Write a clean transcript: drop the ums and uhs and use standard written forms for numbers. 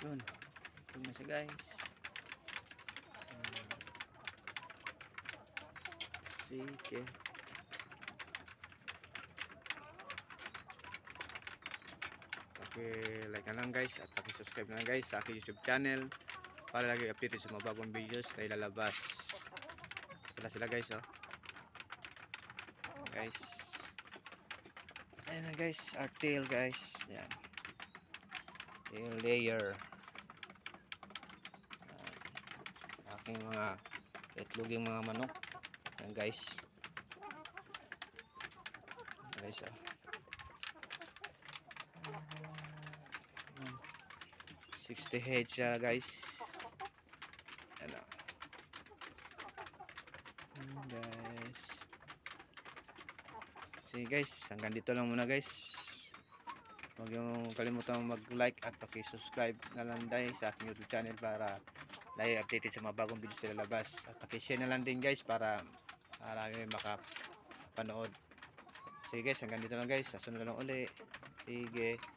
Yun. Ito na siya guys. Sige. Like na lang guys at subscribe na lang guys sa aking YouTube channel para lagi updated sa mga bagong videos na ilalabas. Sila guys oh. Guys. Ayan na guys, our tail guys. Yan. Tail layer. Aking mga itloging mga manok. Yan guys. Guys oh. 60 heads siya guys. Ano. Guys. Sige guys, hanggang dito lang muna guys. Huwag yung kalimutan mag-like at paki-subscribe na lang dahil sa aking YouTube channel para lagi updated sa mga bagong videos na lalabas. At paki-share na lang din guys para marami makapanood. Sige guys, hanggang dito lang guys. Sa sunod na lang uli. Sige.